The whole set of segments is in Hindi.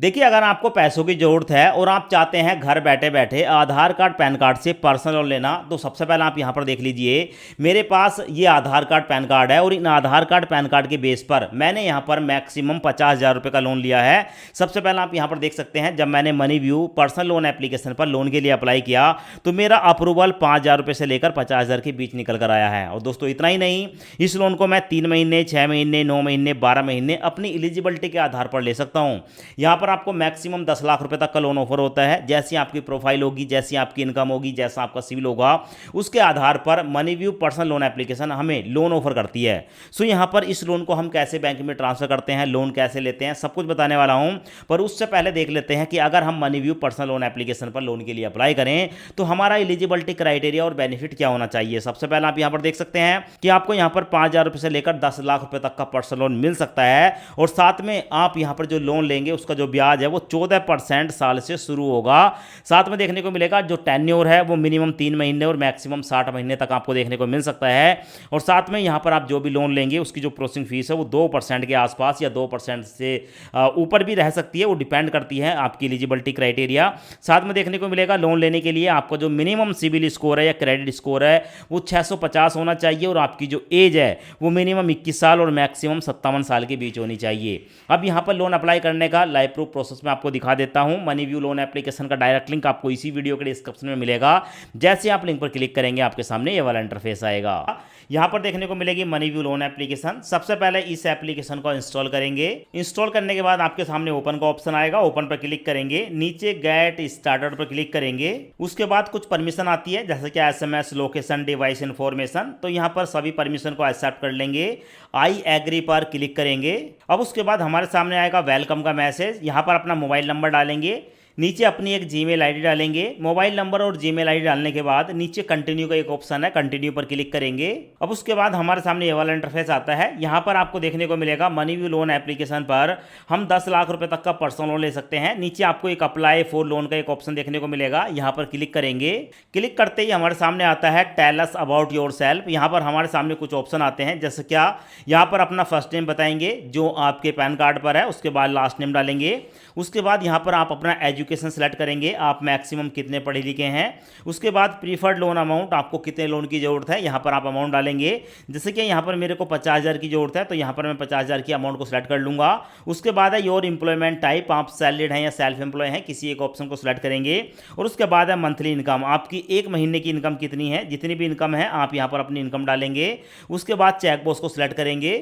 देखिए, अगर आपको पैसों की ज़रूरत है और आप चाहते हैं घर बैठे बैठे आधार कार्ड पैन कार्ड से पर्सनल लोन लेना, तो सबसे पहले आप यहाँ पर देख लीजिए। मेरे पास ये आधार कार्ड पैन कार्ड है और इन आधार कार्ड पैन कार्ड के बेस पर मैंने यहाँ पर मैक्सिमम 50,000 रुपये का लोन लिया है। सबसे पहले आप यहाँ पर देख सकते हैं, जब मैंने money view personal loan application पर लोन के लिए अप्लाई किया तो मेरा अप्रूवल 5,000 रुपये से लेकर 50,000 के बीच निकल कर आया है। और दोस्तों, इतना ही नहीं, इस लोन को मैं 3 महीने, 6 महीने, 9 महीने, 12 महीने अपनी एलिजिबिलिटी के आधार पर ले सकता हूँ। यहाँ पर आपको मैक्सिमम 10 लाख रुपए तक का लोन ऑफर होता है। जैसी आपकी प्रोफाइल होगी, जैसी आपकी इनकम होगी, जैसा आपका सिविल होगा, उसके आधार पर money view personal loan application हमें लोन ऑफर करती है। सो यहाँ पर इस लोन को हम कैसे बैंक में ट्रांसफर करते हैं, लोन कैसे लेते हैं, सब कुछ बताने वाला हूँ। पर उससे पहले देख लेते हैं कि अगर हम money view personal loan application पर लोन के लिए अप्लाई करें तो हमारा एलिजिबिलिटी क्राइटेरिया और बेनिफिट क्या होना चाहिए। सबसे पहले आप यहाँ पर देख सकते हैं कि आपको यहाँ पर 5,000 रुपये से लेकर 10 लाख रुपए तक का पर्सनल लोन मिल सकता है। और साथ में आप यहाँ पर जो लोन लेंगे उसका जो ब्याज है वो 14% साल से शुरू होगा। साथ में देखने को मिलेगा जो टेन्योर है वो मिनिमम 3 महीने और मैक्सिमम 60 महीने तक आपको देखने को मिल सकता है। और साथ में यहाँ पर आप जो भी लोन लेंगे उसकी जो प्रोसेसिंग फीस है वो 2% के आसपास या 2% से ऊपर भी रह सकती है, वो डिपेंड करती है आपकी एलिजिबिलिटी क्राइटेरिया। साथ में देखने को मिलेगा लोन लेने के लिए आपका जो मिनिमम सिविल स्कोर है या क्रेडिट स्कोर है वो 650 होना चाहिए और आपकी जो एज है वो मिनिमम 21 साल और मैक्सिमम 57 साल के बीच होनी चाहिए। अब यहाँ पर लोन अप्लाई करने का लाइव प्रूफ प्रोसेस में आपको दिखा देता हूँ। मनी व्यू लोन एप्लीकेशन का डायरेक्ट लिंक आपको इसी वीडियो के डिस्क्रिप्शन में मिलेगा। जैसे आप लिंक पर क्लिक करेंगे आपके सामने ये वाला इंटरफेस आएगा। यहाँ पर देखने को मिलेगी मनी व्यू लोन एप्लीकेशन। सबसे पहले इस एप्लीकेशन को इंस्टॉल करेंगे। इंस्टॉल करने के बाद आपके सामने ओपन का ऑप्शन आएगा, ओपन पर क्लिक करेंगे, नीचे गेट स्टार्टेड पर क्लिक करेंगे। उसके बाद कुछ परमिशन आती है जैसे कि एसएमएस, लोकेशन, डिवाइस इन्फॉर्मेशन, तो यहाँ पर सभी परमिशन को एक्सेप्ट कर लेंगे। आई एग्री पर क्लिक करेंगे। अब उसके बाद हमारे सामने आएगा वेलकम का मैसेज। यहाँ पर अपना मोबाइल नंबर डालेंगे, नीचे अपनी एक जीमेल आईडी डालेंगे। मोबाइल नंबर और जीमेल आईडी डालने के बाद नीचे कंटिन्यू का एक ऑप्शन है, कंटिन्यू पर क्लिक करेंगे। अब उसके बाद हमारे सामने ये वाला इंटरफेस आता है। यहाँ पर आपको देखने को मिलेगा मनी व्यू लोन एप्लीकेशन पर हम 10 लाख रुपए तक का पर्सनल लोन ले सकते हैं। नीचे आपको एक अप्लाई फॉर लोन का एक ऑप्शन देखने को मिलेगा, यहाँ पर क्लिक करेंगे। क्लिक करते ही हमारे सामने आता है tell us about yourself. यहाँ पर हमारे सामने कुछ ऑप्शन आते हैं जैसे क्या, यहाँ पर अपना फर्स्ट नेम बताएंगे जो आपके पैन कार्ड पर है, उसके बाद लास्ट नेम डालेंगे। उसके बाद यहाँ पर आप अपना एजुकेशन सेलेक्ट करेंगे, आप मैक्सिमम कितने पढ़े लिखे हैं। उसके बाद प्रीफर्ड लोन अमाउंट, आपको कितने लोन की ज़रूरत है, यहाँ पर आप अमाउंट डालेंगे। जैसे कि यहाँ पर मेरे को 50,000 की ज़रूरत है तो यहाँ पर मैं 50,000 की अमाउंट को सिलेक्ट कर लूँगा। उसके बाद है योर एम्प्लॉयमेंट टाइप, आप सैलरीड हैं या सेल्फ एम्प्लॉय हैं, किसी एक ऑप्शन को सिलेक्ट करेंगे। और उसके बाद है मंथली इनकम, आपकी एक महीने की इनकम कितनी है, जितनी भी इनकम है आप यहाँ पर अपनी इनकम डालेंगे। उसके बाद चेक बॉक्स को सिलेक्ट करेंगे।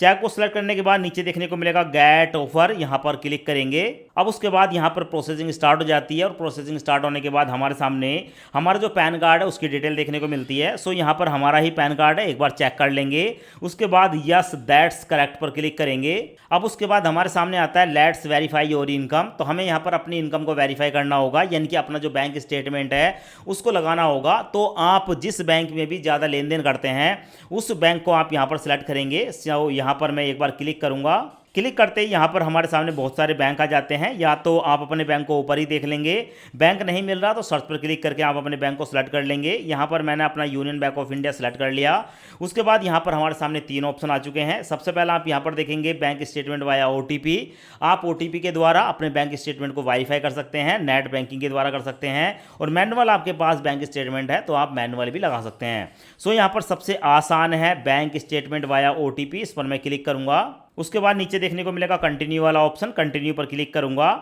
चेक को सिलेक्ट करने के बाद नीचे देखने को मिलेगा गेट ऑफर, यहाँ पर क्लिक करेंगे। अब उसके बाद यहाँ पर प्रोसेसिंग स्टार्ट हो जाती है और प्रोसेसिंग स्टार्ट होने के बाद हमारे सामने हमारा जो पैन कार्ड है उसकी डिटेल देखने को मिलती है। सो यहाँ पर हमारा ही पैन कार्ड है, एक बार चेक कर लेंगे। उसके बाद यस दैट्स करेक्ट पर क्लिक करेंगे। अब उसके बाद हमारे सामने आता है लेट्स वेरीफाई योर इनकम, तो हमें यहाँ पर अपनी इनकम को वेरीफाई करना होगा, यानी कि अपना जो बैंक स्टेटमेंट है उसको लगाना होगा। तो आप जिस बैंक में भी ज़्यादा लेन देन करते हैं उस बैंक को आप यहाँ पर सिलेक्ट करेंगे। यहाँ पर मैं एक बार क्लिक करूंगा। क्लिक करते ही यहाँ पर हमारे सामने बहुत सारे बैंक आ जाते हैं, या तो आप अपने बैंक को ऊपर ही देख लेंगे, बैंक नहीं मिल रहा तो सर्च पर क्लिक करके आप अपने बैंक को सिलेक्ट कर लेंगे। यहाँ पर मैंने अपना union bank of India select कर लिया। उसके बाद यहाँ पर हमारे सामने 3 ऑप्शन आ चुके हैं। सबसे पहले आप यहाँ पर देखेंगे बैंक स्टेटमेंट वाया OTP, आप OTP के द्वारा अपने बैंक स्टेटमेंट को वेरीफाई कर सकते हैं, नेट बैंकिंग के द्वारा कर सकते हैं। और मैनुअल आपके पास बैंक स्टेटमेंट है तो आप मैनुअल भी लगा सकते हैं। सो यहाँ पर सबसे आसान है बैंक स्टेटमेंट वाया OTP, इस पर मैं क्लिक करूँगा। उसके बाद नीचे देखने को मिलेगा कंटिन्यू वाला ऑप्शन, कंटिन्यू पर क्लिक करूंगा।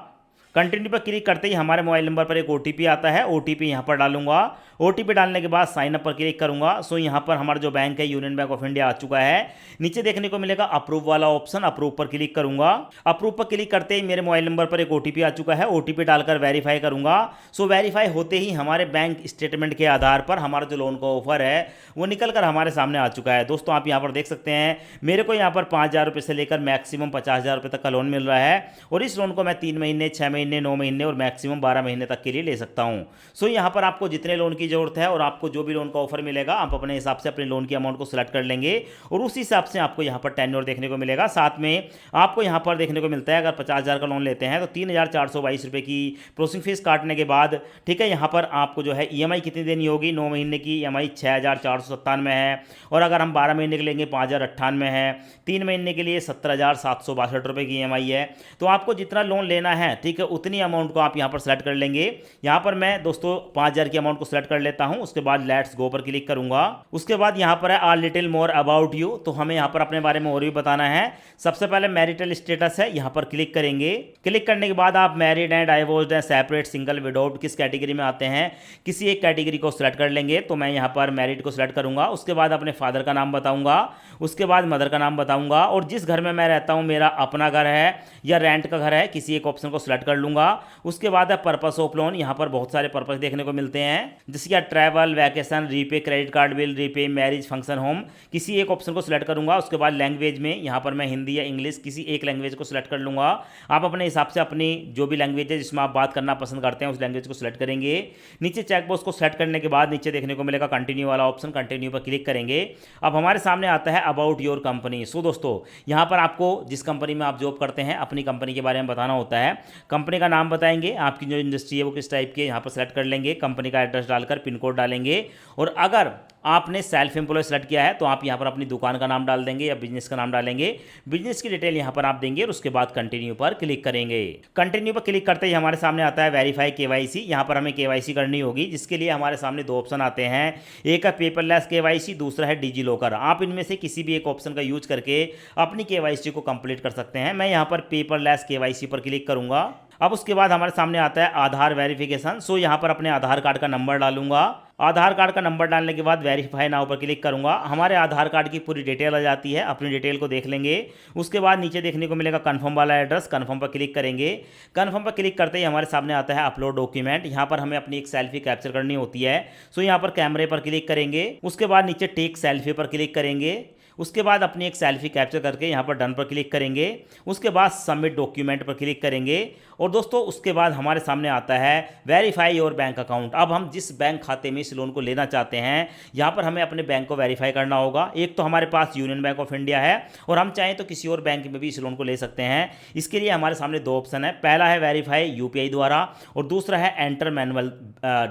कंटिन्यू पर क्लिक करते ही हमारे मोबाइल नंबर पर एक OTP आता है, OTP यहाँ पर डालूंगा। OTP डालने के बाद साइन अप पर क्लिक करूंगा। सो यहाँ पर हमारा जो बैंक है यूनियन बैंक ऑफ इंडिया आ चुका है। नीचे देखने को मिलेगा अप्रूव वाला ऑप्शन, अप्रूव पर क्लिक करूंगा। अप्रूव पर क्लिक करते ही मेरे मोबाइल नंबर पर एक OTP आ चुका है, OTP डालकर वेरीफाई करूंगा। सो वेरीफाई होते ही हमारे बैंक स्टेटमेंट के आधार पर हमारा जो लोन का ऑफर है वो निकल कर हमारे सामने आ चुका है। दोस्तों, आप यहाँ पर देख सकते हैं मेरे को यहाँ पर 5,000 रुपये से लेकर मैक्सिमम 50,000 रुपये तक का लोन मिल रहा है। और इस लोन को मैं 3 महीने, 6 महीने, महीने, 9 महीने और मैक्सिमम 12 महीने तक के लिए ले सकता हूँ। सो यहाँ पर आपको जितने लोन की ज़रूरत है और आपको जो भी लोन का ऑफर मिलेगा, आप अपने हिसाब से अपने लोन की अमाउंट को सिलेक्ट कर लेंगे और उस हिसाब से आपको यहाँ पर टेन्योर देखने को मिलेगा। साथ में आपको यहाँ पर देखने को मिलता है, अगर 50,000 का लोन लेते हैं तो 3,422 रुपये की प्रोसेसिंग फीस काटने के बाद, ठीक है, यहाँ पर आपको जो है ईएमआई कितनी देनी होगी, 9 महीने की ईएमआई 6,497 है, और अगर हम 12 महीने के लेंगे 5,098 है, 3 महीने के लिए 17,762 रुपये की ईएमआई है। तो आपको जितना लोन लेना है, ठीक है, उतनी अमाउंट को आप यहाँ पर सेलेक्ट कर लेंगे। यहाँ पर मैं दोस्तों 5,000 की अमाउंट को सेलेक्ट कर लेता हूँ, उसके बाद लेट्स गो पर क्लिक करूंगा। उसके बाद यहाँ पर है आ लिटिल मोर अबाउट यू, तो हमें यहाँ पर अपने बारे में और भी बताना है। सबसे पहले मैरिटल स्टेटस है, यहाँ पर क्लिक करेंगे। क्लिक करने के बाद आप मैरिड हैं, डाइवोर्स्ड हैं, सेपरेट, सिंगल, विडोव्ड, किस कैटेगरी में आते हैं, किसी एक कैटेगरी को सिलेक्ट कर लेंगे। तो मैं यहाँ पर मैरिड को सिलेक्ट करूंगा। उसके बाद अपने फादर का नाम बताऊंगा, उसके बाद मदर का नाम बताऊंगा, और जिस घर में मैं रहता हूँ, मेरा अपना घर है या रेंट का घर है, किसी एक ऑप्शन को सिलेक्ट कर लूंगा। उसके बाद है पर्पस ऑफ लोन, यहाँ पर बहुत सारे पर्पस देखने को मिलते हैं, जैसे कि travel, vacation, repay, credit card bill, repay, marriage, function, home, किसी एक ऑप्शन को सिलेक्ट करूंगा। उसके बाद लैंग्वेज में यहाँ पर मैं हिंदी या इंग्लिश किसी एक लैंग्वेज को सिलेक्ट कर लूंगा। आप अपने हिसाब से अपनी जो भी लैंग्वेज है जिसमें आप बात करना पसंद करते हैं उस लैंग्वेज को सिलेक्ट करेंगे। नीचे चेकबॉक्स को सेलेक्ट करने के बाद नीचे देखने को मिलेगा कंटिन्यू वाला ऑप्शन, कंटिन्यू पर क्लिक करेंगे। अब हमारे सामने आता है अबाउट योर कंपनी। सो दोस्तों, यहाँ पर आपको जिस कंपनी में आप जॉब करते हैं अपनी कंपनी के बारे में बताना होता है। कंपनी का नाम बताएंगे, आपकी जो इंडस्ट्री है वो किस टाइप की है, यहाँ पर सेलेक्ट कर लेंगे। कंपनी का एड्रेस डालकर पिन कोड डालेंगे, और अगर आपने सेल्फ एम्प्लॉय सेलेक्ट किया है तो आप यहाँ पर अपनी दुकान का नाम डाल देंगे या बिजनेस का नाम डालेंगे। बिजनेस की डिटेल यहाँ पर आप देंगे और उसके बाद कंटिन्यू पर क्लिक करेंगे। कंटिन्यू पर क्लिक करते ही हमारे सामने आता है वेरीफाई केवाईसी। यहाँ पर हमें केवाईसी करनी होगी, जिसके लिए हमारे सामने दो ऑप्शन आते हैं, एक है पेपरलेस केवाईसी, दूसरा है डिजी लॉकर। आप इनमें से किसी भी एक ऑप्शन का यूज करके अपनी केवाईसी को कंप्लीट कर सकते हैं। मैं यहाँ पर पेपरलेस केवाईसी पर क्लिक करूंगा। अब उसके बाद हमारे सामने आता है आधार वेरिफिकेशन। सो यहाँ पर अपने आधार कार्ड का नंबर डालूंगा। आधार कार्ड का नंबर डालने के बाद वेरीफाई नाउ पर क्लिक करूंगा। हमारे आधार कार्ड की पूरी डिटेल आ जाती है, अपनी डिटेल को देख लेंगे। उसके बाद नीचे देखने को मिलेगा कन्फर्म वाला एड्रेस, कन्फर्म पर क्लिक करेंगे। कन्फर्म पर क्लिक करते ही हमारे सामने आता है अपलोड डॉक्यूमेंट। यहाँ पर हमें अपनी एक सेल्फी कैप्चर करनी होती है। सो यहाँ पर कैमरे पर क्लिक करेंगे। उसके बाद नीचे टेक सेल्फी पर क्लिक करेंगे। उसके बाद अपनी एक सेल्फी कैप्चर करके यहाँ पर डन पर क्लिक करेंगे। उसके बाद सबमिट डॉक्यूमेंट पर क्लिक करेंगे। और दोस्तों उसके बाद हमारे सामने आता है वेरीफाई योर बैंक अकाउंट। अब हम जिस बैंक खाते में इस लोन को लेना चाहते हैं, यहाँ पर हमें अपने बैंक को वेरीफाई करना होगा। एक तो हमारे पास यूनियन बैंक ऑफ इंडिया है, और हम चाहें तो किसी और बैंक में भी इस लोन को ले सकते हैं। इसके लिए हमारे सामने दो ऑप्शन है, पहला है वेरीफाई यूपीआई द्वारा और दूसरा है एंटर मैनुअल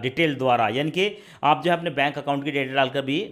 डिटेल द्वारा, यानी कि आप जो है अपने बैंक अकाउंट की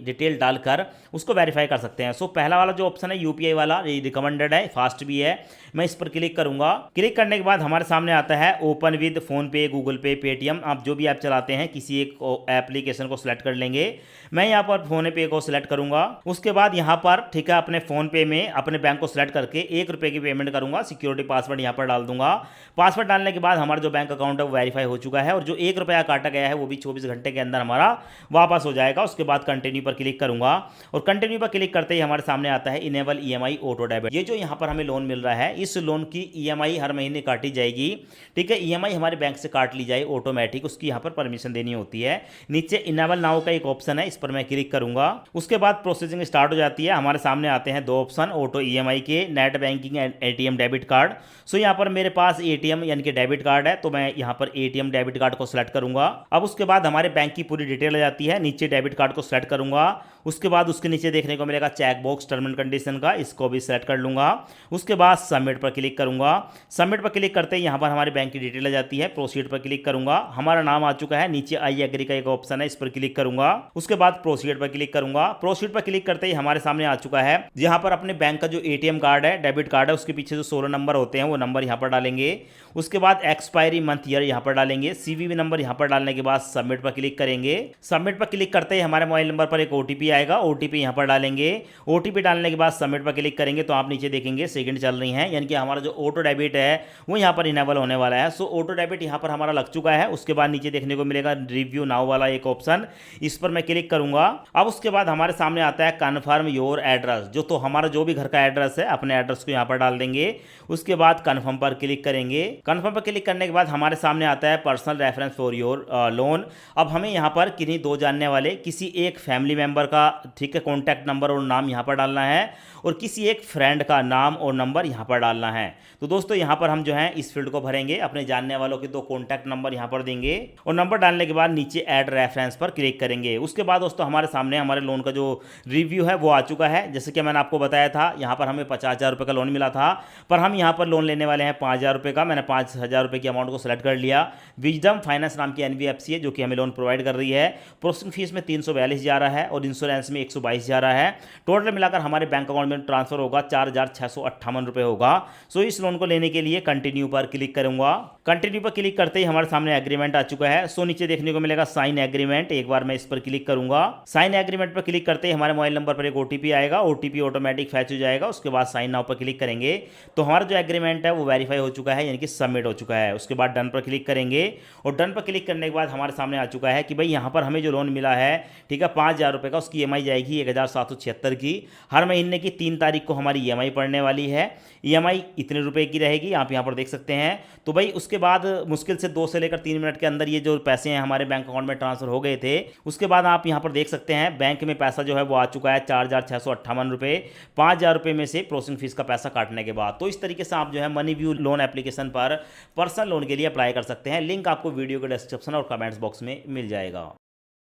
डिटेल डालकर उसको वेरीफाई कर सकते हैं। सो पहला वाला जो ऑप्शन है यूपीआई वाला, ये रिकमेंडेड है, फास्ट भी है। मैं इस पर क्लिक करूंगा। क्लिक करने के बाद हमारे सामने आता है ओपन विद फोन पे, गूगल पे, पेटीएम। आप जो भी ऐप चलाते हैं किसी एक एप्लीकेशन को सिलेक्ट कर लेंगे। मैं यहाँ पर फोन पे को सिलेक्ट करूंगा। उसके बाद यहाँ पर ठीक है अपने फोन पे में अपने बैंक को सिलेक्ट करके 1 रुपये की पेमेंट करूंगा। सिक्योरिटी पासवर्ड यहाँ पर डाल दूंगा। पासवर्ड डालने के बाद हमारा जो बैंक अकाउंट है वो वेरीफाई हो चुका है, और जो 1 रुपया काटा गया है वो भी 24 घंटे के अंदर हमारा वापस हो जाएगा। उसके बाद कंटिन्यू पर क्लिक करूंगा, और कंटिन्यू पर क्लिक करते ही हमारे सामने आता है इनेबल ईएमआई ऑटो डेबिट। ये जो यहाँ पर हमें लोन मिल रहा है, इस लोन की ईएमआई हर महीने काटी जाएगी। ठीक है, ईएमआई हमारे बैंक से काट ली जाए ऑटोमेटिक, उसकी यहाँ पर परमिशन देनी होती है। नीचे इनेबल नाउ का एक ऑप्शन है, इस पर मैं क्लिक करूंगा। उसके बाद प्रोसेसिंग स्टार्ट हो जाती है। हमारे सामने आते हैं दो ऑप्शन ऑटो ईएमआई के, net banking and ATM debit card. So यहाँ पर मेरे पास एटीएम यानी कि डेबिट कार्ड है, तो मैं यहाँ पर एटीएम डेबिट कार्ड को सिलेक्ट करूंगा। अब उसके बाद हमारे बैंक की पूरी डिटेल आ जाती है। नीचे डेबिट कार्ड को सिलेक्ट करूंगा। उसके बाद उसके नीचे देखने को मिलेगा check box term and condition का, इसको भी सिलेक्ट कर लूंगा। उसके बाद सबमिट पर क्लिक करूंगा। सबमिट पर क्लिक करते ही यहाँ पर हमारे बैंक की डिटेल आ जाती है। प्रोसीड पर क्लिक करूंगा। हमारा नाम आ चुका है। नीचे आई एग्री का एक ऑप्शन है, इस पर क्लिक करूंगा। उसके बाद प्रोसीड पर क्लिक करूंगा। प्रोसीड पर क्लिक करते ही हमारे सामने आ चुका है, यहाँ पर अपने बैंक का जो एटीएम कार्ड है, डेबिट कार्ड है, उसके पीछे जो 16 नंबर होते हैं वो नंबर यहाँ पर डालेंगे। उसके बाद एक्सपायरी मंथ ईयर यहाँ पर डालेंगे। सीवीवी नंबर यहाँ पर डालने के बाद सबमिट पर क्लिक करेंगे। सबमिट पर क्लिक करते ही हमारे मोबाइल नंबर पर एक ओटीपी आएगा, ओटीपी यहाँ पर डालेंगे। ओटीपी डालने के बाद सबमिट पर क्लिक करेंगे तो आप नीचे देखेंगे सेकंड चल रही हैं, यानी कि हमारा जो ऑटो डेबिट है वो यहाँ पर इनेबल होने वाला है। सो ऑटो डेबिट यहाँ पर हमारा लग चुका है। उसके बाद नीचे देखने को मिलेगा रिव्यू नाउ वाला एक ऑप्शन, इस पर मैं क्लिक करूंगा। अब उसके बाद हमारे सामने आता है कन्फर्म योर एड्रेस, जो तो हमारा जो भी घर का एड्रेस है अपने एड्रेस को यहाँ पर डाल देंगे। उसके बाद कन्फर्म पर क्लिक करेंगे। कन्फर्म पर क्लिक करने के बाद हमारे सामने आता है personal reference for your loan. अब हमें यहाँ पर किन्हीं दो जानने वाले किसी एक फैमिली मेंबर का ठीक है कॉन्टैक्ट नंबर और नाम यहाँ पर डालना है, और किसी एक फ्रेंड का नाम और नंबर यहाँ पर डालना है। तो दोस्तों यहाँ पर हम जो है इस फील्ड को को भरेंगे, अपने जानने वालों के 2 कॉन्टैक्ट नंबर यहाँ पर देंगे और नंबर डालने के बाद नीचे ऐड रेफरेंस पर क्लिक करेंगे। उसके बाद दोस्तों हमारे सामने हमारे लोन का जो रिव्यू है वो आ चुका है। जैसे कि मैंने आपको बताया था, यहाँ पर हमें 50,000 रुपये का लोन मिला था, पर हम यहाँ पर लोन लेने वाले हैं 5,000 रुपये का। मैंने 5,000 रुपये की अमाउंट को सेलेक्ट कर लिया। विजडम फाइनेंस नाम की NBFC है जो कि हमें लोन प्रोवाइड कर रही है। प्रोसेसिंग फीस में 342 जा रहा है और इंश्योरेंस में 122 जा रहा है। टोटल मिलाकर हमारे बैंक अकाउंट में ट्रांसफर होगा 4,658 रुपये होगा। सो इस लोन को लेने के लिए कंटिन्यू पर क्लिक करूंगा। कंटिन्यू पर क्लिक करते ही हमारे सामने एग्रीमेंट आ चुका है। सो नीचे देखने को मिलेगा साइन एग्रीमेंट। एक बार मैं इस पर क्लिक करूंगा। साइन एग्रीमेंट पर क्लिक करते ही हमारे मोबाइल नंबर पर एक OTP आएगा। OTP ऑटोमेटिक फैच हो जाएगा। उसके बाद साइन नाउ पर क्लिक करेंगे तो हमारा जो एग्रीमेंट है वो वेरीफाई हो चुका है, यानी कि सबमिट हो चुका है। उसके बाद डन पर क्लिक करेंगे और डन पर क्लिक करने के बाद हमारे सामने आ चुका है कि भाई यहाँ पर हमें जो लोन मिला है, ठीक है, 5,000 रुपये का, उसकी EMI जाएगी 1,776 की। हर महीने की 3 तारीख को हमारी EMI पड़ने वाली है। EMI इतने रुपए की रहेगी, आप यहाँ पर देख सकते हैं। तो भाई उसके बाद मुश्किल से 2 से लेकर 3 मिनट के अंदर ये जो पैसे हैं हमारे बैंक अकाउंट में ट्रांसफर हो गए थे। उसके बाद आप यहाँ पर देख सकते हैं बैंक में पैसा जो है वो आ चुका है 4,658 रुपये, 5,000 रुपये में से प्रोसेसिंग फीस का पैसा काटने के बाद। तो इस तरीके से आप जो है मनी व्यू लोन एप्लीकेशन पर पर्सनल लोन के लिए अप्लाई कर सकते हैं। लिंक आपको वीडियो के डिस्क्रिप्शन और कमेंट्स बॉक्स में मिल जाएगा।